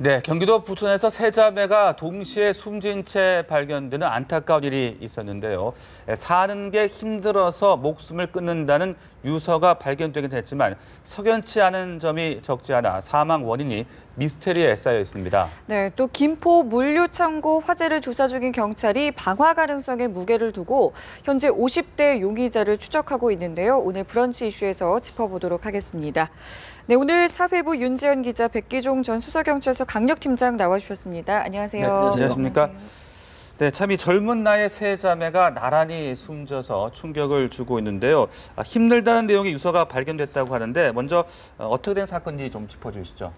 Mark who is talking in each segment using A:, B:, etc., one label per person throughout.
A: 네, 경기도 부천에서 세 자매가 동시에 숨진 채 발견되는 안타까운 일이 있었는데요. 사는 게 힘들어서 목숨을 끊는다는 유서가 발견되긴 했지만 석연치 않은 점이 적지 않아 사망 원인이 미스테리에 쌓여 있습니다.
B: 네, 또 김포 물류창고 화재를 조사 중인 경찰이 방화 가능성에 무게를 두고 현재 50대 용의자를 추적하고 있는데요. 오늘 브런치 이슈에서 짚어보도록 하겠습니다. 네, 오늘 사회부 윤지연 기자, 백기종 전 수서경찰서 강력팀장 나와주셨습니다. 안녕하세요.
A: 네, 안녕하십니까? 네, 참 이 젊은 나이의 세 자매가 나란히 숨져서 충격을 주고 있는데요. 힘들다는 내용의 유서가 발견됐다고 하는데 먼저 어떻게 된 사건인지 좀 짚어주시죠.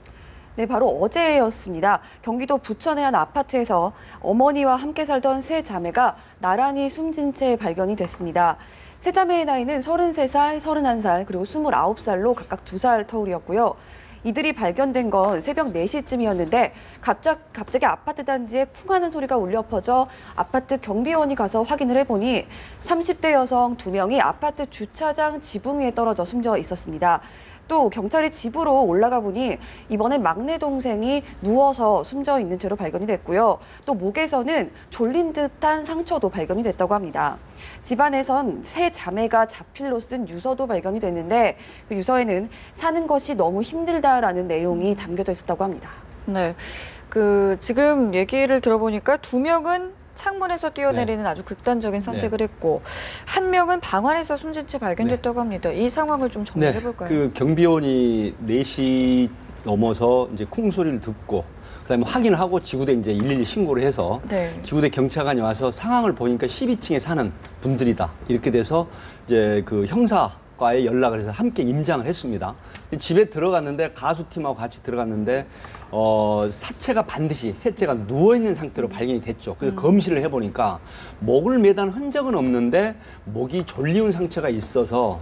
C: 네, 바로 어제였습니다. 경기도 부천의 한 아파트에서 어머니와 함께 살던 세 자매가 나란히 숨진 채 발견이 됐습니다. 세 자매의 나이는 33살, 31살, 그리고 29살로 각각 2살 터울이었고요. 이들이 발견된 건 새벽 4시쯤이었는데 갑자기 아파트 단지에 쿵 하는 소리가 울려 퍼져 아파트 경비원이 가서 확인을 해보니 30대 여성 2명이 아파트 주차장 지붕 위에 떨어져 숨져 있었습니다. 또 경찰이 집으로 올라가 보니 이번엔 막내 동생이 누워서 숨져 있는 채로 발견이 됐고요. 또 목에서는 졸린 듯한 상처도 발견이 됐다고 합니다. 집안에선 세 자매가 자필로 쓴 유서도 발견이 됐는데 그 유서에는 사는 것이 너무 힘들다라는 내용이 담겨져 있었다고 합니다.
B: 네, 지금 얘기를 들어보니까 2명은 창문에서 뛰어내리는 아주 극단적인 선택을 했고 한 명은 방 안에서 숨진 채 발견됐다고 합니다. 이 상황을 좀 정리해 볼까요?
D: 그 경비원이 4시 넘어서 이제 쿵 소리를 듣고 그다음에 확인을 하고 지구대 이제 112 신고를 해서 지구대 경찰관이 와서 상황을 보니까 12층에 사는 분들이다. 이렇게 돼서 이제 그 형사과에 연락을 해서 함께 임장을 했습니다. 집에 들어갔는데 가수팀하고 같이 들어갔는데 사체가 반드시 셋째가 누워있는 상태로 발견이 됐죠. 그래서 검시를 해보니까 목을 매단 흔적은 없는데 목이 졸리운 상처가 있어서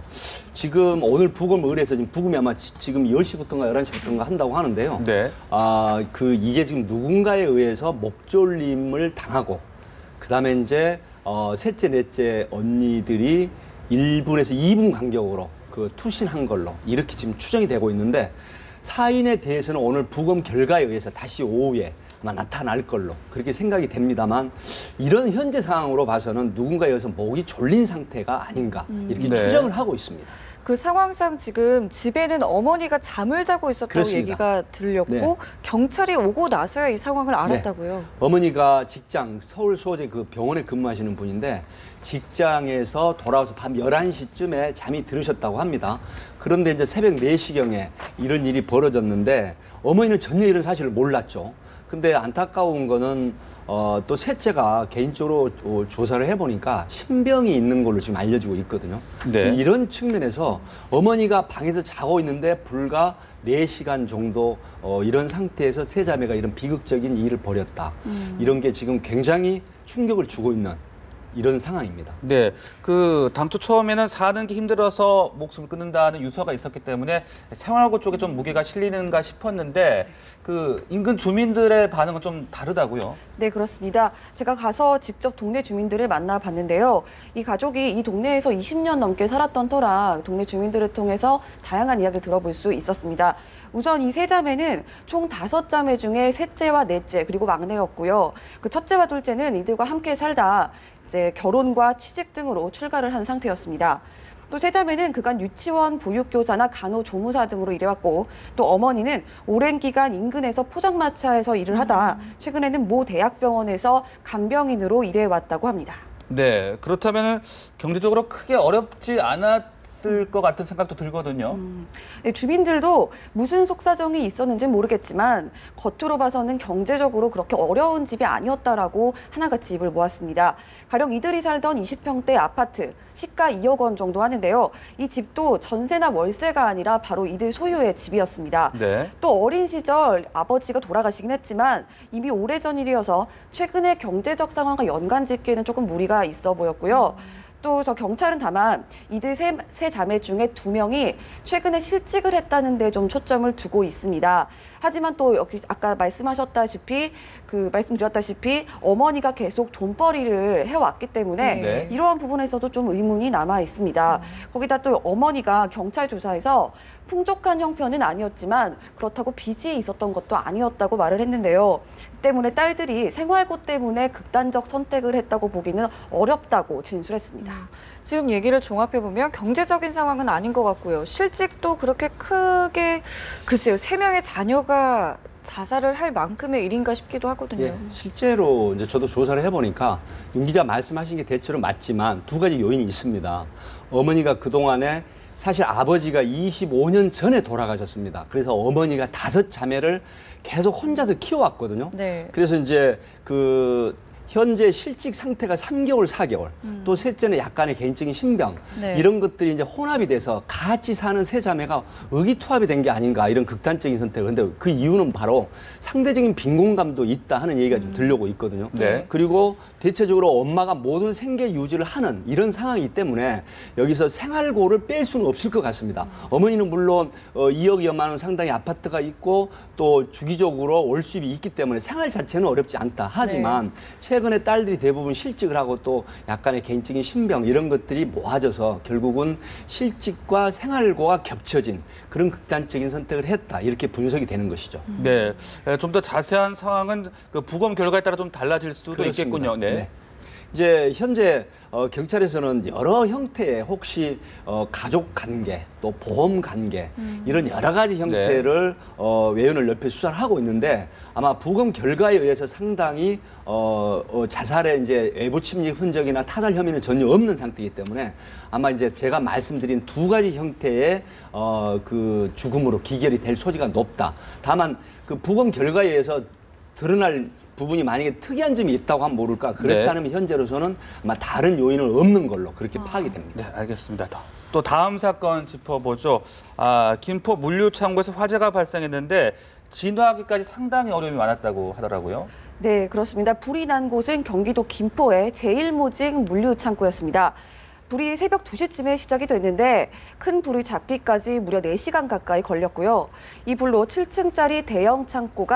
D: 지금 오늘 부검 의뢰해서 지금 부검이 아마 지금 10시부터인가 11시부터인가 한다고 하는데요.
A: 네.
D: 이게 지금 누군가에 의해서 목졸림을 당하고 그다음에 이제 셋째, 넷째 언니들이 1분에서 2분 간격으로 투신한 걸로 이렇게 지금 추정이 되고 있는데 사인에 대해서는 오늘 부검 결과에 의해서 다시 오후에 아마 나타날 걸로 그렇게 생각이 됩니다만 이런 현재 상황으로 봐서는 누군가에 의해서 목이 졸린 상태가 아닌가 이렇게 추정을 하고 있습니다.
B: 그 상황상 지금 집에는 어머니가 잠을 자고 있었다고
D: 그렇습니다.
B: 얘기가 들렸고 경찰이 오고 나서야 이 상황을 알았다고요.
D: 어머니가 직장 서울 소재 그 병원에 근무하시는 분인데 직장에서 돌아와서 밤 11시쯤에 잠이 들으셨다고 합니다. 그런데 이제 새벽 4시경에 이런 일이 벌어졌는데 어머니는 전혀 이런 사실을 몰랐죠. 근데 안타까운 거는 또 셋째가 개인적으로 조사를 해보니까 신병이 있는 걸로 지금 알려지고 있거든요.
A: 네.
D: 이런 측면에서 어머니가 방에서 자고 있는데 불과 4시간 정도 이런 상태에서 세 자매가 이런 비극적인 일을 벌였다. 이런 게 지금 굉장히 충격을 주고 있는 이런 상황입니다.
A: 네, 당초 처음에는 사는 게 힘들어서 목숨을 끊는다는 유서가 있었기 때문에 생활고 쪽에 좀 무게가 실리는가 싶었는데 인근 주민들의 반응은 좀 다르다고요?
C: 네, 그렇습니다. 제가 가서 직접 동네 주민들을 만나봤는데요. 이 가족이 이 동네에서 20년 넘게 살았던 터라 동네 주민들을 통해서 다양한 이야기를 들어볼 수 있었습니다. 우선 이 세 자매는 총 5자매 중에 셋째와 넷째 그리고 막내였고요. 그 첫째와 둘째는 이들과 함께 살다 이제 결혼과 취직 등으로 출가를 한 상태였습니다. 또 세 자매는 그간 유치원 보육교사나 간호조무사 등으로 일해왔고 또 어머니는 오랜 기간 인근에서 포장마차에서 일을 하다 최근에는 모 대학병원에서 간병인으로 일해왔다고 합니다.
A: 네, 그렇다면 경제적으로 크게 어렵지 않았을 것 같은 생각도 들거든요.
C: 네, 주민들도 무슨 속사정이 있었는지는 모르겠지만 겉으로 봐서는 경제적으로 그렇게 어려운 집이 아니었다라고 하나같이 입을 모았습니다. 가령 이들이 살던 20평대 아파트, 시가 2억 원 정도 하는데요. 이 집도 전세나 월세가 아니라 바로 이들 소유의 집이었습니다.
A: 네.
C: 또 어린 시절 아버지가 돌아가시긴 했지만 이미 오래전 일이어서 최근에 경제적 상황과 연관짓기에는 조금 무리가 있어 보였고요. 또 경찰은 다만 이들 세 자매 중에 2명이 최근에 실직을 했다는 데 좀 초점을 두고 있습니다. 하지만 또 여기 아까 말씀드렸다시피 어머니가 계속 돈벌이를 해왔기 때문에 이러한 부분에서도 좀 의문이 남아 있습니다. 거기다 또 어머니가 경찰 조사에서 풍족한 형편은 아니었지만 그렇다고 빚이 있었던 것도 아니었다고 말을 했는데요. 때문에 딸들이 생활고 때문에 극단적 선택을 했다고 보기는 어렵다고 진술했습니다.
B: 지금 얘기를 종합해보면 경제적인 상황은 아닌 것 같고요. 실직도 그렇게 크게, 글쎄요, 3명의 자녀가 자살을 할 만큼의 일인가 싶기도 하거든요.
D: 예, 실제로 이제 저도 조사를 해보니까 윤 기자 말씀하신 게 대체로 맞지만 2가지 요인이 있습니다. 어머니가 그동안에 사실 아버지가 25년 전에 돌아가셨습니다. 그래서 어머니가 5자매를 계속 혼자서 키워왔거든요.
B: 네.
D: 그래서 이제 현재 실직 상태가 3개월, 4개월, 또 셋째는 약간의 개인적인 신병,
B: 네.
D: 이런 것들이 이제 혼합이 돼서 같이 사는 세 자매가 의기투합이 된 게 아닌가, 이런 극단적인 선택을. 근데 그 이유는 바로 상대적인 빈곤감도 있다 하는 얘기가 좀 들려오고 있거든요.
A: 네.
D: 그리고 대체적으로 엄마가 모든 생계 유지를 하는 이런 상황이기 때문에 여기서 생활고를 뺄 수는 없을 것 같습니다. 어머니는 물론 2억여만 원 상당의 아파트가 있고 또 주기적으로 월수입이 있기 때문에 생활 자체는 어렵지 않다. 하지만 최근에 딸들이 대부분 실직을 하고 또 약간의 개인적인 신병 이런 것들이 모아져서 결국은 실직과 생활고가 겹쳐진 그런 극단적인 선택을 했다. 이렇게 분석이 되는 것이죠.
A: 네, 좀 더 자세한 상황은 그 부검 결과에 따라 좀 달라질 수도
D: 그렇습니다.
A: 있겠군요. 네.
D: 이제 현재 경찰에서는 여러 형태의 혹시 가족 관계 또 보험 관계 이런 여러 가지 형태를 외연을 넓혀 수사를 하고 있는데 아마 부검 결과에 의해서 상당히 자살의 이제 외부 침입 흔적이나 타살 혐의는 전혀 없는 상태이기 때문에 아마 이제 제가 말씀드린 2가지 형태의 그 죽음으로 기결이 될 소지가 높다. 다만 그 부검 결과에 의해서 드러날 부분이 만약에 특이한 점이 있다고 하면 모를까. 그렇지
A: 네.
D: 않으면 현재로서는 아마 다른 요인은 없는 걸로 그렇게 파악이 됩니다.
A: 네, 알겠습니다. 또 다음 사건 짚어보죠. 김포 물류창고에서 화재가 발생했는데 진화하기까지 상당히 어려움이 많았다고 하더라고요.
C: 네, 그렇습니다. 불이 난 곳은 경기도 김포의 제일모직 물류창고였습니다. 불이 새벽 2시쯤에 시작이 됐는데 큰 불이 잡기까지 무려 4시간 가까이 걸렸고요. 이 불로 7층짜리 대형 창고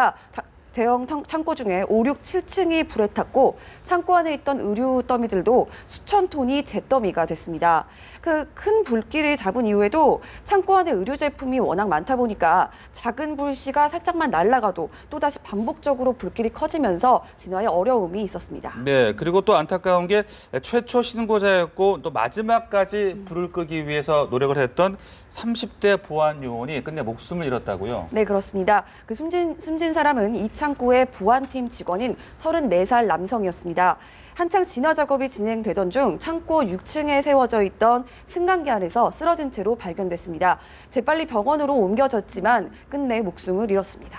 C: 중에 5, 6, 7층이 불에 탔고 창고 안에 있던 의류 더미들도 수천 톤이 잿더미가 됐습니다. 그 큰 불길을 잡은 이후에도 창고 안에 의류 제품이 워낙 많다 보니까 작은 불씨가 살짝만 날아가도 또다시 반복적으로 불길이 커지면서 진화에 어려움이 있었습니다.
A: 네, 그리고 또 안타까운 게 최초 신고자였고 또 마지막까지 불을 끄기 위해서 노력을 했던 30대 보안 요원이 끝내 목숨을 잃었다고요?
C: 네, 그렇습니다. 그 숨진 사람은 이 창고의 보안팀 직원인 34살 남성이었습니다. 한창 진화 작업이 진행되던 중 창고 6층에 세워져 있던 승강기 안에서 쓰러진 채로 발견됐습니다. 재빨리 병원으로 옮겨졌지만 끝내 목숨을 잃었습니다.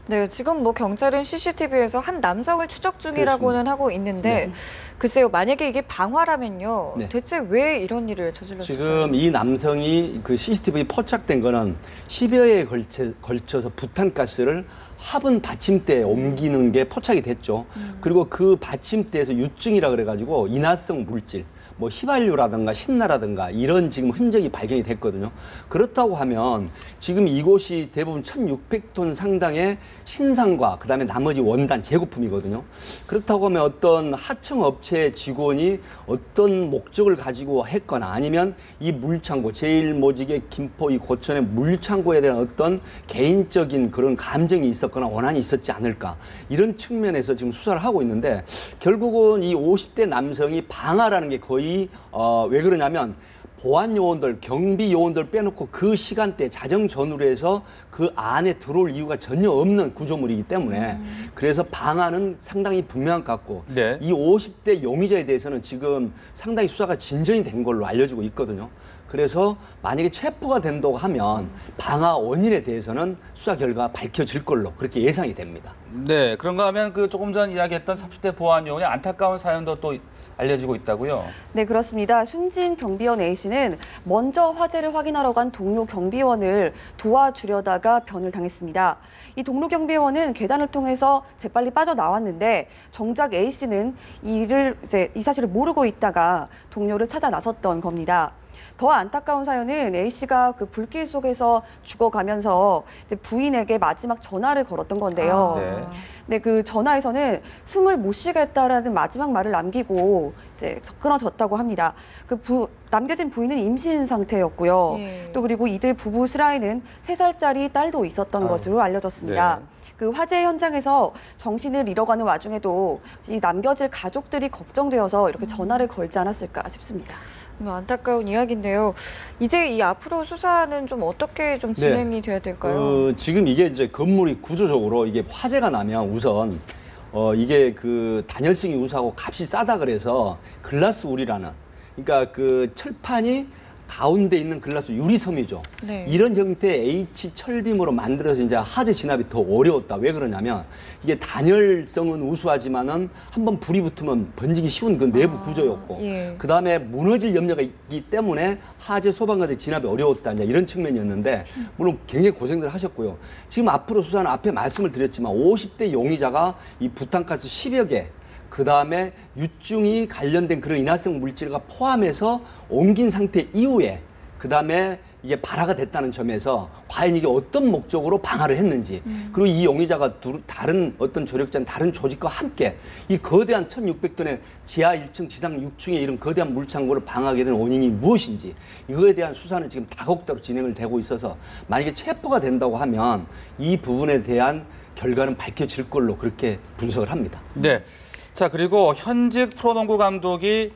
B: 네, 지금 뭐 경찰은 CCTV에서 한 남성을 추적 중이라고는 하고 있는데 글쎄요, 만약에 이게 방화라면요. 대체 왜 이런 일을 저질렀을까요?
D: 지금 이 남성이 그 CCTV에 포착된 거는 10여 회에 걸쳐서 부탄가스를 화분 받침대에 옮기는 게 포착이 됐죠. 그리고 그 받침대에서 유증이라 그래가지고 인화성 물질, 뭐 휘발유라든가 신나라든가 이런 지금 흔적이 발견이 됐거든요. 그렇다고 하면 지금 이곳이 대부분 1,600톤 상당의 신상과 그다음에 나머지 원단 재고품이거든요. 그렇다고 하면 어떤 하청업체 직원이 어떤 목적을 가지고 했거나 아니면 이 물창고, 제일모직의 김포 이 고천의 물창고에 대한 어떤 개인적인 그런 감정이 있었거나 원한이 있었지 않을까. 이런 측면에서 지금 수사를 하고 있는데 결국은 이 50대 남성이 방화라는 게 거의 왜 그러냐면 보안 요원들, 경비 요원들 빼놓고 그 시간대 자정 전후로 해서 그 안에 들어올 이유가 전혀 없는 구조물이기 때문에 그래서 방안은 상당히 분명한 것 같고 이 50대 용의자에 대해서는 지금 상당히 수사가 진전이 된 걸로 알려지고 있거든요. 그래서 만약에 체포가 된다고 하면 방화 원인에 대해서는 수사 결과 밝혀질 걸로 그렇게 예상이 됩니다.
A: 네, 그런가 하면 그 조금 전 이야기했던 30대 보안 요원의 안타까운 사연도 또 알려지고 있다고요?
C: 네, 그렇습니다. 숨진 경비원 A씨는 먼저 화재를 확인하러 간 동료 경비원을 도와주려다가 변을 당했습니다. 이 동료 경비원은 계단을 통해서 재빨리 빠져나왔는데 정작 A씨는 이 사실을 모르고 있다가 동료를 찾아 나섰던 겁니다. 더 안타까운 사연은 A씨가 그 불길 속에서 죽어가면서 이제 부인에게 마지막 전화를 걸었던 건데요. 네, 그 전화에서는 숨을 못 쉬겠다라는 마지막 말을 남기고 이제 끊어졌다고 합니다. 남겨진 부인은 임신 상태였고요. 또 그리고 이들 부부 슬하에는 3살짜리 딸도 있었던 것으로 알려졌습니다. 그 화재 현장에서 정신을 잃어가는 와중에도 이 남겨질 가족들이 걱정되어서 이렇게 전화를 걸지 않았을까 싶습니다.
B: 안타까운 이야기인데요. 이제 이 앞으로 수사는 좀 어떻게 좀 진행이 돼야 될까요?
D: 지금 이게 이제 건물이 구조적으로 이게 화재가 나면 우선 이게 그 단열성이 우수하고 값이 싸다 그래서 글라스 울이라는, 그러니까 그 철판이 가운데 있는 글라스 유리섬이죠. 이런 형태의 H 철빔으로 만들어서 이제 화재 진압이 더 어려웠다. 왜 그러냐면 이게 단열성은 우수하지만은 한번 불이 붙으면 번지기 쉬운 그 내부 구조였고, 그 다음에 무너질 염려가 있기 때문에 화재 소방관의 진압이 어려웠다. 이제 이런 측면이었는데, 물론 굉장히 고생들 하셨고요. 지금 앞으로 수사는 앞에 말씀을 드렸지만 50대 용의자가 이 부탄가스 10여 개, 그 다음에 유증이 관련된 그런 인화성 물질과 포함해서 옮긴 상태 이후에, 그 다음에 이게 발화가 됐다는 점에서 과연 이게 어떤 목적으로 방화를 했는지, 그리고 이 용의자가 다른 어떤 조력자는 다른 조직과 함께 이 거대한 1,600톤의 지하 1층, 지상 6층의 이런 거대한 물창고를 방화하게 된 원인이 무엇인지, 이거에 대한 수사는 지금 다각도로 진행을 되고 있어서 만약에 체포가 된다고 하면 이 부분에 대한 결과는 밝혀질 걸로 그렇게 분석을 합니다.
A: 네. 자, 그리고 현직 프로농구 감독이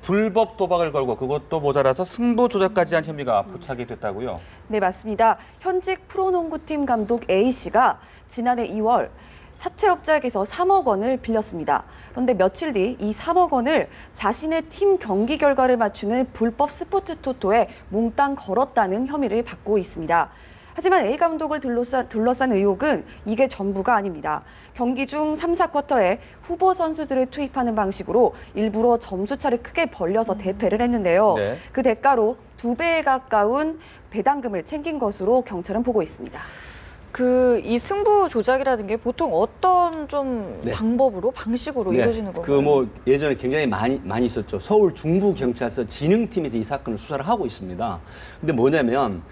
A: 불법 도박을 걸고 그것도 모자라서 승부 조작까지 한 혐의가 포착이 됐다고요?
C: 네, 맞습니다. 현직 프로농구팀 감독 A씨가 지난해 2월 사채업자에게서 3억 원을 빌렸습니다. 그런데 며칠 뒤 이 3억 원을 자신의 팀 경기 결과를 맞추는 불법 스포츠 토토에 몽땅 걸었다는 혐의를 받고 있습니다. 하지만 A 감독을 둘러싼 의혹은 이게 전부가 아닙니다. 경기 중 3, 4쿼터에 후보 선수들을 투입하는 방식으로 일부러 점수차를 크게 벌려서 대패를 했는데요. 그 대가로 2배에 가까운 배당금을 챙긴 것으로 경찰은 보고 있습니다.
B: 이 승부 조작이라는 게 보통 어떤 좀 방법으로, 방식으로 이루어지는 건가요?
D: 예전에 굉장히 많이 있었죠. 서울 중부경찰서 진흥팀에서 이 사건을 수사를 하고 있습니다. 근데 뭐냐면,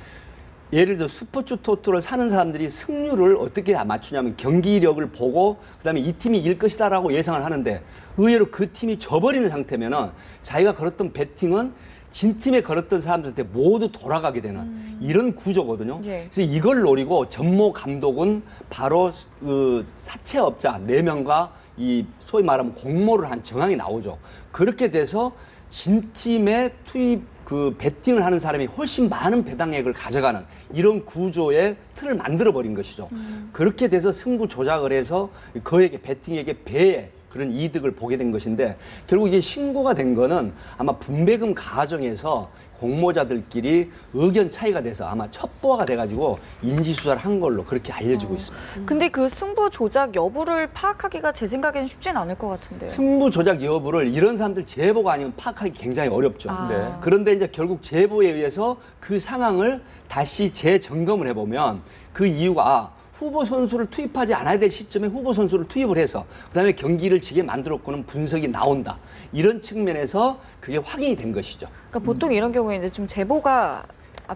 D: 예를 들어 스포츠 토토를 사는 사람들이 승률을 어떻게 맞추냐면 경기력을 보고 그다음에 이 팀이 이길 것이다라고 예상을 하는데, 의외로 그 팀이 져버리는 상태면은 자기가 걸었던 배팅은 진 팀에 걸었던 사람들한테 모두 돌아가게 되는 이런 구조거든요. 그래서 이걸 노리고 전모 감독은 바로 그 사채업자 4명과 이 소위 말하면 공모를 한 정황이 나오죠. 그렇게 돼서 진 팀의 투입 그 배팅을 하는 사람이 훨씬 많은 배당액을 가져가는 이런 구조의 틀을 만들어버린 것이죠. 그렇게 돼서 승부 조작을 해서 그에게 배팅에게 배의 그런 이득을 보게 된 것인데, 결국 이게 신고가 된 거는 아마 분배금 과정에서 공모자들끼리 의견 차이가 돼서 아마 첩보가 돼가지고 인지수사를 한 걸로 그렇게 알려지고 있습니다.
B: 근데 그 승부 조작 여부를 파악하기가 제 생각에는 쉽지는 않을 것 같은데요.
D: 승부 조작 여부를 이런 사람들 제보가 아니면 파악하기 굉장히 어렵죠. 그런데 이제 결국 제보에 의해서 그 상황을 다시 재점검을 해보면 그 이유가 후보 선수를 투입하지 않아야 될 시점에 후보 선수를 투입을 해서 그다음에 경기를 지게 만들었고는 분석이 나온다. 이런 측면에서 그게 확인이 된 것이죠.
B: 그러니까 보통 이런 경우에 이제 좀 제보가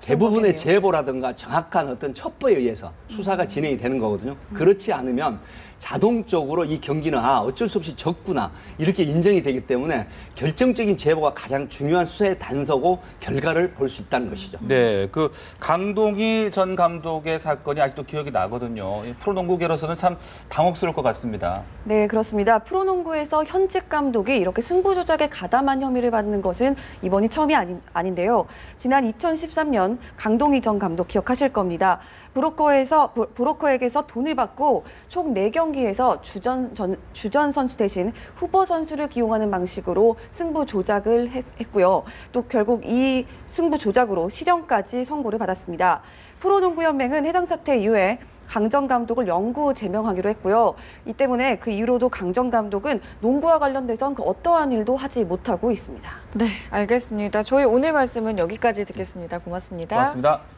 D: 대부분의 제보라든가 정확한 어떤 첩보에 의해서 수사가 진행이 되는 거거든요. 그렇지 않으면 자동적으로 이 경기는 어쩔 수 없이 졌구나 이렇게 인정이 되기 때문에 결정적인 제보가 가장 중요한 수사의 단서고 결과를 볼 수 있다는 것이죠.
A: 네, 그 강동희 전 감독의 사건이 아직도 기억이 나거든요. 프로농구계로서는 참 당혹스러울 것 같습니다.
C: 네, 그렇습니다. 프로농구에서 현직 감독이 이렇게 승부 조작에 가담한 혐의를 받는 것은 이번이 처음이 아닌데요. 지난 2013년 강동희 전 감독 기억하실 겁니다. 브로커에게서 돈을 받고 총 4경기에서 주전 선수 대신 후보 선수를 기용하는 방식으로 승부 조작을 했고요. 또 결국 이 승부 조작으로 실형까지 선고를 받았습니다. 프로농구연맹은 해당 사태 이후에 강 전 감독을 영구 제명하기로 했고요. 이 때문에 그 이후로도 강 전 감독은 농구와 관련돼선 그 어떠한 일도 하지 못하고 있습니다.
B: 네, 알겠습니다. 저희 오늘 말씀은 여기까지 듣겠습니다. 고맙습니다.
A: 고맙습니다.